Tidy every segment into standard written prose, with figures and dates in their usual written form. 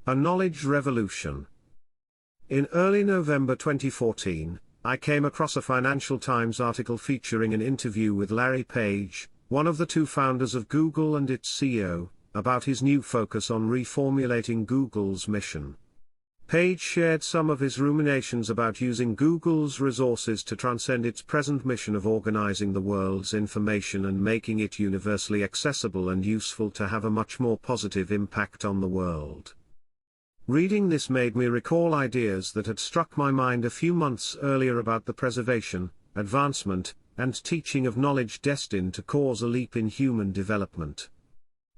A knowledge revolution. In early November 2014, I came across a Financial Times article featuring an interview with Larry Page, one of the two founders of Google and its CEO, about his new focus on reformulating Google's mission. Page shared some of his ruminations about using Google's resources to transcend its present mission of organizing the world's information and making it universally accessible and useful to have a much more positive impact on the world. Reading this made me recall ideas that had struck my mind a few months earlier about the preservation, advancement, and teaching of knowledge destined to cause a leap in human development.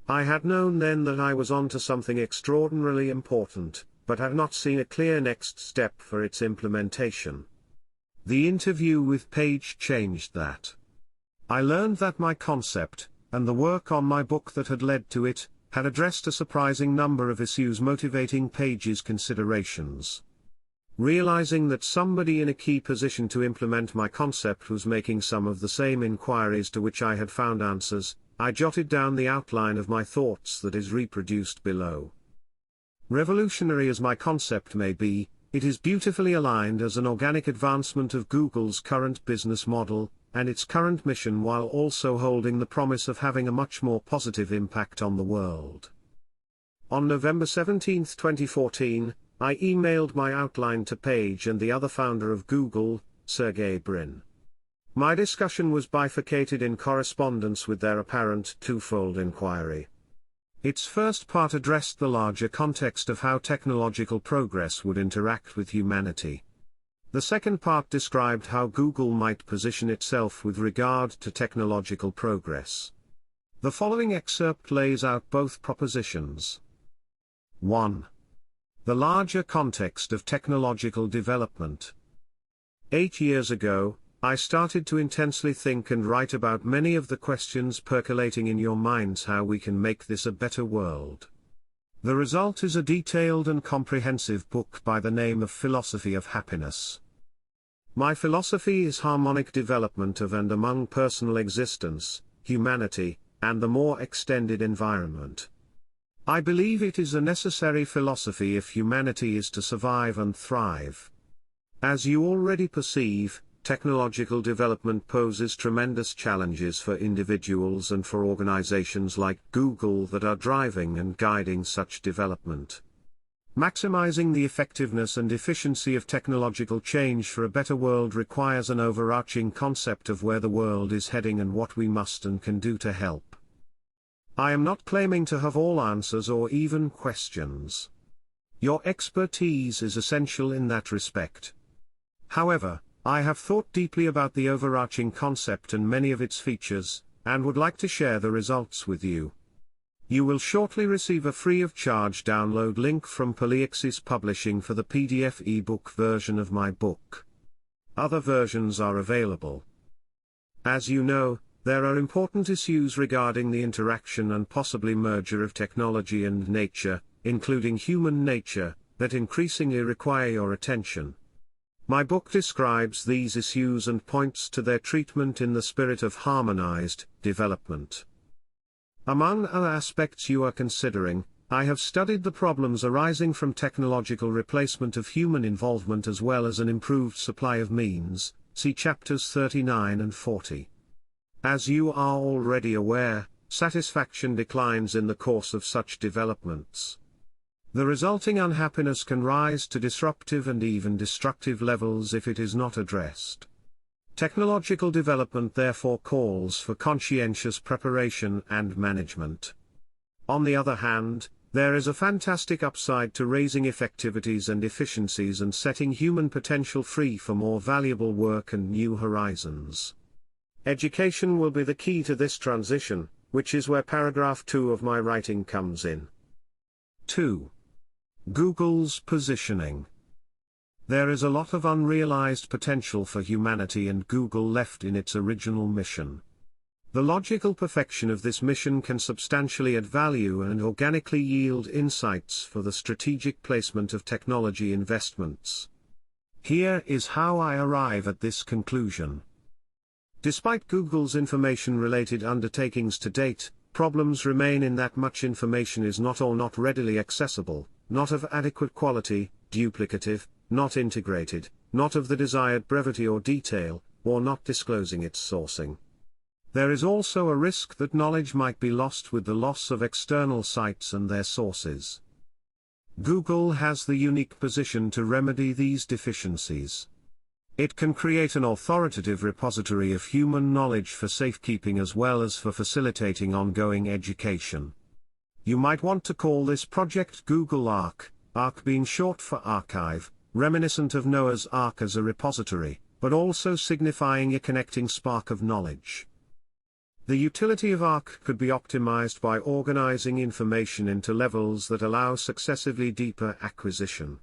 I had known then that I was onto something extraordinarily important, but had not seen a clear next step for its implementation. The interview with Page changed that. I learned that my concept, and the work on my book that had led to it, had addressed a surprising number of issues motivating Page's considerations. Realizing that somebody in a key position to implement my concept was making some of the same inquiries to which I had found answers, I jotted down the outline of my thoughts that is reproduced below. Revolutionary as my concept may be, it is beautifully aligned as an organic advancement of Google's current business model, and its current mission, while also holding the promise of having a much more positive impact on the world. On November 17, 2014, I emailed my outline to Page and the other founder of Google, Sergey Brin. My discussion was bifurcated in correspondence with their apparent twofold inquiry. Its first part addressed the larger context of how technological progress would interact with humanity. The second part described how Google might position itself with regard to technological progress. The following excerpt lays out both propositions. 1. The larger context of technological development. 8 years ago, I started to intensely think and write about many of the questions percolating in your minds how we can make this a better world. The result is a detailed and comprehensive book by the name of Philosophy of Happiness. My philosophy is harmonic development of and among personal existence, humanity, and the more extended environment. I believe it is a necessary philosophy if humanity is to survive and thrive. As you already perceive, technological development poses tremendous challenges for individuals and for organizations like Google that are driving and guiding such development. Maximizing the effectiveness and efficiency of technological change for a better world requires an overarching concept of where the world is heading and what we must and can do to help. I am not claiming to have all answers or even questions. Your expertise is essential in that respect. However, I have thought deeply about the overarching concept and many of its features, and would like to share the results with you. You will shortly receive a free of charge download link from Polyexis Publishing for the PDF ebook version of my book. Other versions are available. As you know, there are important issues regarding the interaction and possibly merger of technology and nature, including human nature, that increasingly require your attention. My book describes these issues and points to their treatment in the spirit of harmonized development. Among other aspects you are considering, I have studied the problems arising from technological replacement of human involvement as well as an improved supply of means, see chapters 39 and 40. As you are already aware, satisfaction declines in the course of such developments. The resulting unhappiness can rise to disruptive and even destructive levels if it is not addressed. Technological development therefore calls for conscientious preparation and management. On the other hand, there is a fantastic upside to raising effectivities and efficiencies and setting human potential free for more valuable work and new horizons. Education will be the key to this transition, which is where paragraph 2 of my writing comes in. 2. Google's positioning. There is a lot of unrealized potential for humanity and Google left in its original mission. The logical perfection of this mission can substantially add value and organically yield insights for the strategic placement of technology investments. Here is how I arrive at this conclusion. Despite Google's information-related undertakings to date, problems remain in that much information is not readily accessible, not of adequate quality, duplicative, not integrated, not of the desired brevity or detail, or not disclosing its sourcing. There is also a risk that knowledge might be lost with the loss of external sites and their sources. Google has the unique position to remedy these deficiencies. It can create an authoritative repository of human knowledge for safekeeping as well as for facilitating ongoing education. You might want to call this project Google Ark, Ark being short for archive, reminiscent of Noah's Ark as a repository, but also signifying a connecting spark of knowledge. The utility of Ark could be optimized by organizing information into levels that allow successively deeper acquisition.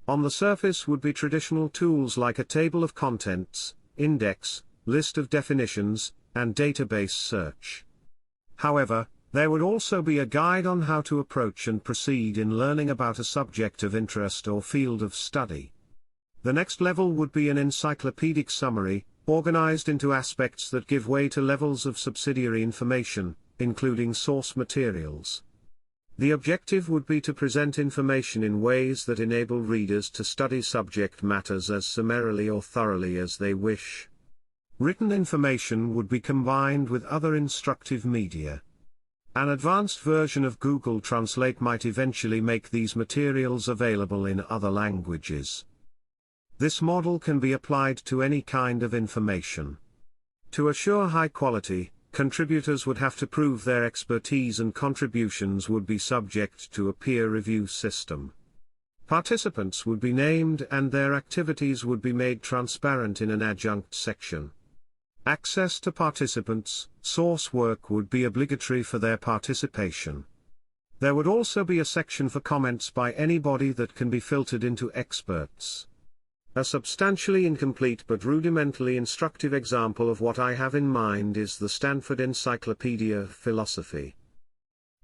On the surface would be traditional tools like a table of contents, index, list of definitions, and database search. However, there would also be a guide on how to approach and proceed in learning about a subject of interest or field of study. The next level would be an encyclopedic summary, organized into aspects that give way to levels of subsidiary information, including source materials. The objective would be to present information in ways that enable readers to study subject matters as summarily or thoroughly as they wish. Written information would be combined with other instructive media. An advanced version of Google Translate might eventually make these materials available in other languages. This model can be applied to any kind of information. To assure high quality, contributors would have to prove their expertise and contributions would be subject to a peer review system. Participants would be named and their activities would be made transparent in an adjunct section. Access to participants' source work would be obligatory for their participation. There would also be a section for comments by anybody that can be filtered into experts. A substantially incomplete but rudimentally instructive example of what I have in mind is the Stanford Encyclopedia of Philosophy.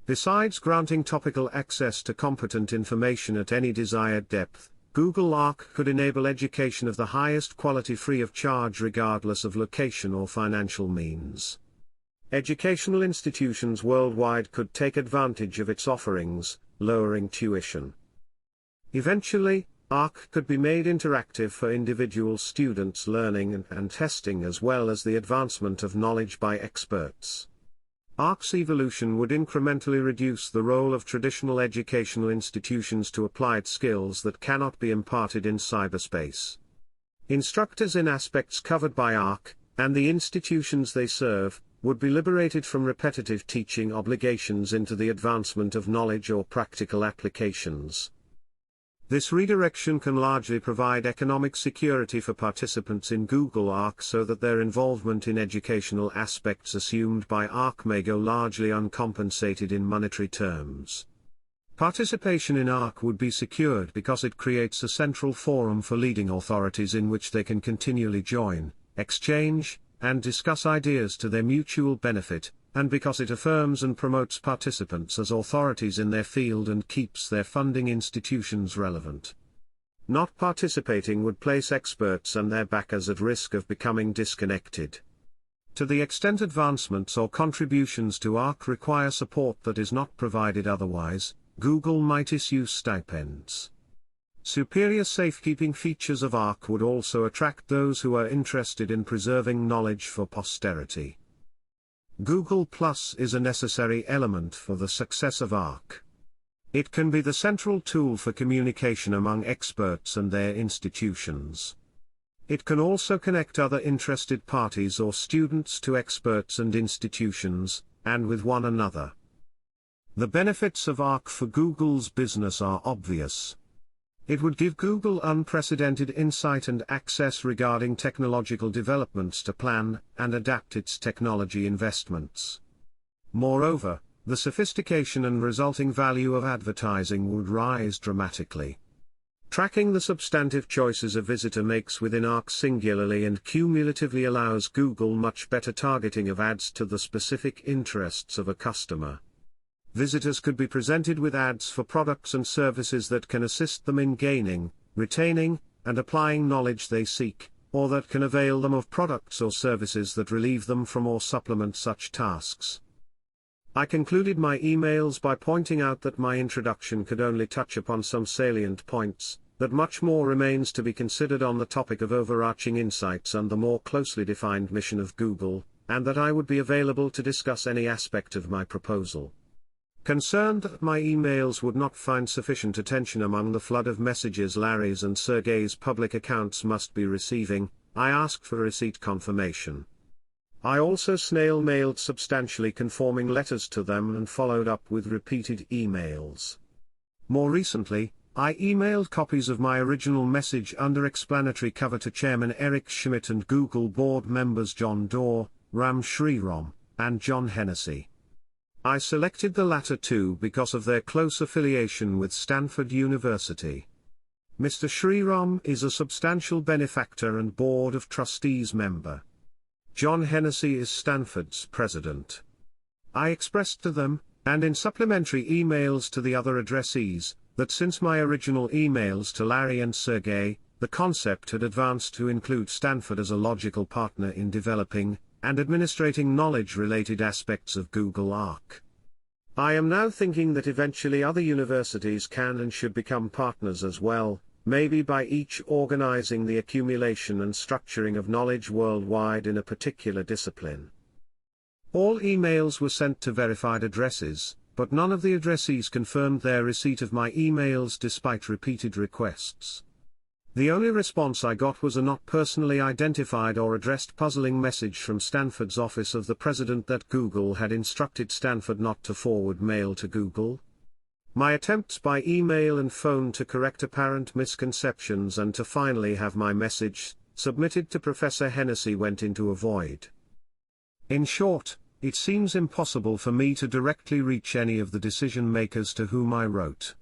Besides granting topical access to competent information at any desired depth, Google Ark could enable education of the highest quality free of charge regardless of location or financial means. Educational institutions worldwide could take advantage of its offerings, lowering tuition. Eventually, Ark could be made interactive for individual students learning and testing as well as the advancement of knowledge by experts. Ark's evolution would incrementally reduce the role of traditional educational institutions to applied skills that cannot be imparted in cyberspace. Instructors in aspects covered by Ark, and the institutions they serve, would be liberated from repetitive teaching obligations into the advancement of knowledge or practical applications. This redirection can largely provide economic security for participants in Google Ark so that their involvement in educational aspects assumed by Ark may go largely uncompensated in monetary terms. Participation in Ark would be secured because it creates a central forum for leading authorities in which they can continually join, exchange, and discuss ideas to their mutual benefit, and because it affirms and promotes participants as authorities in their field and keeps their funding institutions relevant. Not participating would place experts and their backers at risk of becoming disconnected. To the extent advancements or contributions to Ark require support that is not provided otherwise, Google might issue stipends. Superior safekeeping features of Ark would also attract those who are interested in preserving knowledge for posterity. Google Plus is a necessary element for the success of Ark. It can be the central tool for communication among experts and their institutions. It can also connect other interested parties or students to experts and institutions, and with one another. The benefits of Ark for Google's business are obvious. It would give Google unprecedented insight and access regarding technological developments to plan and adapt its technology investments. Moreover, the sophistication and resulting value of advertising would rise dramatically. Tracking the substantive choices a visitor makes within Ark singularly and cumulatively allows Google much better targeting of ads to the specific interests of a customer. Visitors could be presented with ads for products and services that can assist them in gaining, retaining, and applying knowledge they seek, or that can avail them of products or services that relieve them from or supplement such tasks. I concluded my emails by pointing out that my introduction could only touch upon some salient points, that much more remains to be considered on the topic of overarching insights and the more closely defined mission of Google, and that I would be available to discuss any aspect of my proposal. Concerned that my emails would not find sufficient attention among the flood of messages Larry's and Sergey's public accounts must be receiving, I asked for receipt confirmation. I also snail-mailed substantially conforming letters to them and followed up with repeated emails. More recently, I emailed copies of my original message under explanatory cover to Chairman Eric Schmidt and Google board members John Doerr, Ram Shriram, and John Hennessy. I selected the latter two because of their close affiliation with Stanford University. Mr. Shriram is a substantial benefactor and Board of Trustees member. John Hennessy is Stanford's president. I expressed to them, and in supplementary emails to the other addressees, that since my original emails to Larry and Sergey, the concept had advanced to include Stanford as a logical partner in developing and administrating knowledge-related aspects of Google Arc. I am now thinking that eventually other universities can and should become partners as well, maybe by each organizing the accumulation and structuring of knowledge worldwide in a particular discipline. All emails were sent to verified addresses, but none of the addressees confirmed their receipt of my emails despite repeated requests. The only response I got was a not personally identified or addressed puzzling message from Stanford's office of the president that Google had instructed Stanford not to forward mail to Google. My attempts by email and phone to correct apparent misconceptions and to finally have my message submitted to Professor Hennessy went into a void. In short, it seems impossible for me to directly reach any of the decision makers to whom I wrote.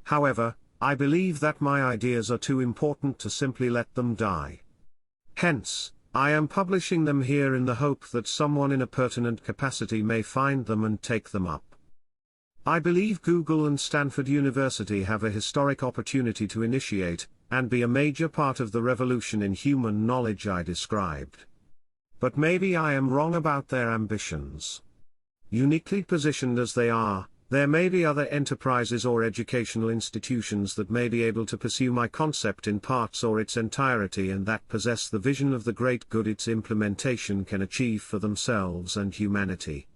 However, I believe that my ideas are too important to simply let them die. Hence, I am publishing them here in the hope that someone in a pertinent capacity may find them and take them up. I believe Google and Stanford University have a historic opportunity to initiate, and be a major part of the revolution in human knowledge I described. But maybe I am wrong about their ambitions. Uniquely positioned as they are, there may be other enterprises or educational institutions that may be able to pursue my concept in parts or its entirety and that possess the vision of the great good its implementation can achieve for themselves and humanity.